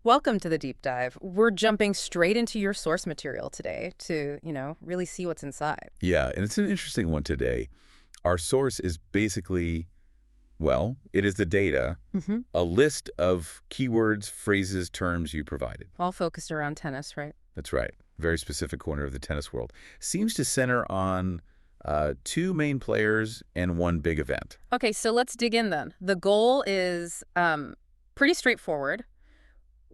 Welcome to the deep dive. We're jumping straight into your source material today to, really see what's inside. Yeah, and it's an interesting one today. Our source is basically, well, it is the data, hmm a list of keywords, phrases, terms you provided. All focused around tennis, right? That's right. Very specific corner of the tennis world. Seems to center on two main players and one big event. Okay, so let's dig in then. The goal is pretty straightforward.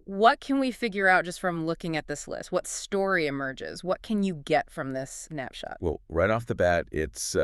What can we figure out just from looking at this list? What story emerges? What can you get from this snapshot? Well, right off the bat, it's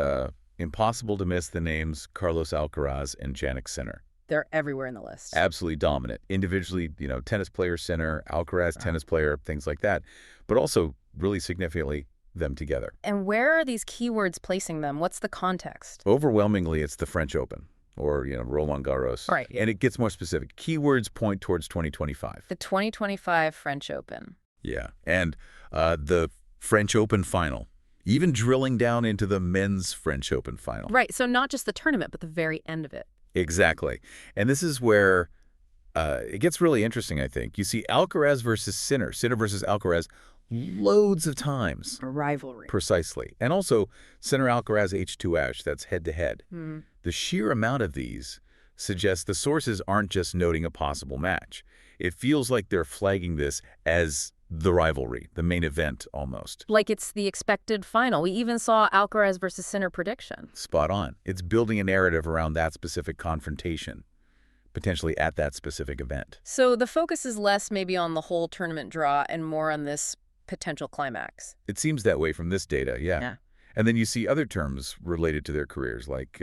impossible to miss the names Carlos Alcaraz and Jannik Sinner. They're everywhere in the list. Absolutely dominant. Individually, tennis player, Sinner, Alcaraz, tennis player, things like that. But also, really significantly, them together. And where are these keywords placing them? What's the context? Overwhelmingly, it's the French Open or, Roland Garros. Right. And it gets more specific. Keywords point towards 2025. The 2025 French Open. Yeah. And the French Open final, even drilling down into the men's French Open final. Right, so not just the tournament, but the very end of it. Exactly. And this is where it gets really interesting, I think. You see Alcaraz versus Sinner, Sinner versus Alcaraz, loads of times. A rivalry. Precisely. And also Sinner Alcaraz H2H, that's head-to-head. Hmm. The sheer amount of these suggests the sources aren't just noting a possible match. It feels like they're flagging this as the rivalry, the main event almost. Like it's the expected final. We even saw Alcaraz versus Sinner prediction. Spot on. It's building a narrative around that specific confrontation, potentially at that specific event. So the focus is less maybe on the whole tournament draw and more on this potential climax. It seems that way from this data, yeah. Yeah. And then you see other terms related to their careers, like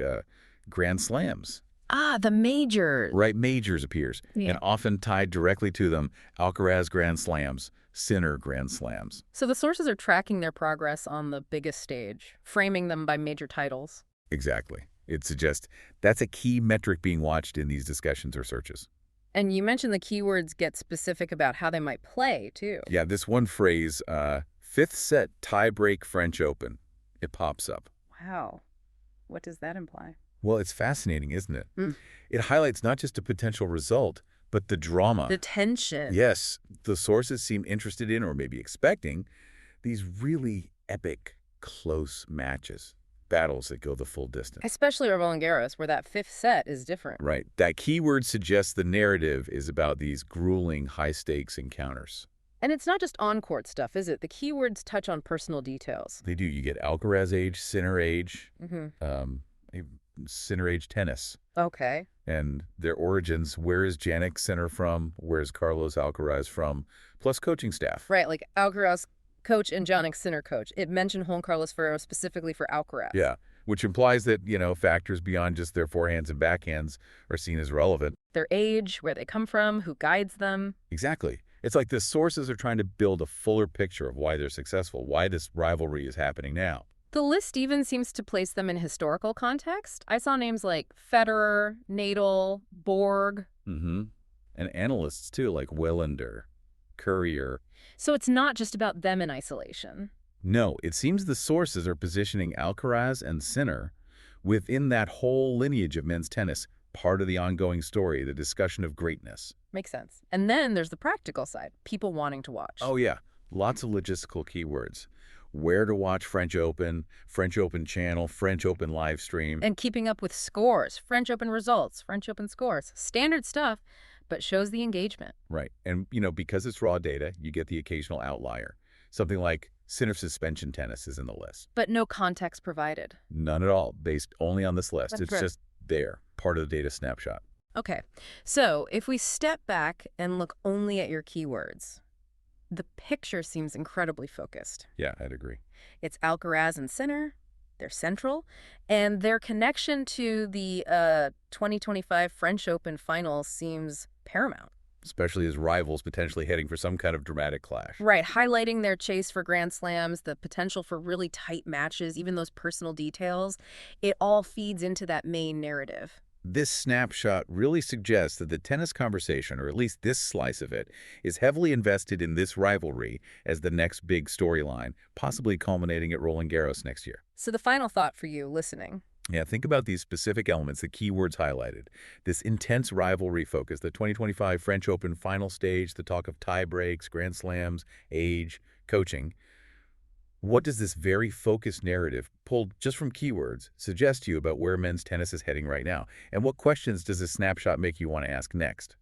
Grand Slams. Ah, the majors. Right, majors appears, Yeah. and often tied directly to them, Alcaraz Grand Slams, Sinner Grand Slams. So the sources are tracking their progress on the biggest stage, framing them by major titles. Exactly. It suggests that's a key metric being watched in these discussions or searches. And you mentioned the keywords get specific about how they might play, too. Yeah, this one phrase, fifth set tie-break French Open, it pops up. Wow. What does that imply? Well, it's fascinating, isn't it? Mm. It highlights not just a potential result, but the drama. The tension. Yes, the sources seem interested in, or maybe expecting, these really epic, close matches, battles that go the full distance. Especially Roland Garros, where that fifth set is different. Right. That keyword suggests the narrative is about these grueling, high-stakes encounters. And it's not just on-court stuff, is it? The keywords touch on personal details. They do. You get Alcaraz age, Sinner age, Mm-hmm. Sinner age tennis. Okay. And their origins, where is Jannik Sinner from, where's Carlos Alcaraz from, plus coaching staff. Right, like Alcaraz coach and Jannik Sinner coach. It mentioned Juan Carlos Ferrero specifically for Alcaraz. Yeah, which implies that, factors beyond just their forehands and backhands are seen as relevant. Their age, where they come from, who guides them. Exactly. It's like the sources are trying to build a fuller picture of why they're successful, why this rivalry is happening now. The list even seems to place them in historical context. I saw names like Federer, Nadal, Borg. Mm-hmm. And analysts, too, like Willander, Courier. So it's not just about them in isolation. No, it seems the sources are positioning Alcaraz and Sinner within that whole lineage of men's tennis, part of the ongoing story, the discussion of greatness. Makes sense. And then there's the practical side, people wanting to watch. Oh, yeah. Lots of logistical keywords. Where to watch French Open channel, French Open live stream. And keeping up with scores, French Open results, French Open scores. Standard stuff, but shows the engagement. Right. And, because it's raw data, you get the occasional outlier. Something like Sinner suspension tennis is in the list. But no context provided. None at all, based only on this list. That's It's right. just there, part of the data snapshot. Okay, so if we step back and look only at your keywords, the picture seems incredibly focused. Yeah, I'd agree. It's Alcaraz and Sinner, they're central, and their connection to the 2025 French Open final seems paramount. Especially as rivals potentially heading for some kind of dramatic clash. Right, highlighting their chase for Grand Slams, the potential for really tight matches, even those personal details, it all feeds into that main narrative. This snapshot really suggests that the tennis conversation, or at least this slice of it, is heavily invested in this rivalry as the next big storyline, possibly culminating at Roland Garros next year. So the final thought for you listening. Yeah, think about these specific elements, the keywords highlighted. This intense rivalry focus, the 2025 French Open final stage, the talk of tie breaks, grand slams, age, coaching. What does this very focused narrative, pulled just from keywords, suggest to you about where men's tennis is heading right now? And what questions does this snapshot make you want to ask next?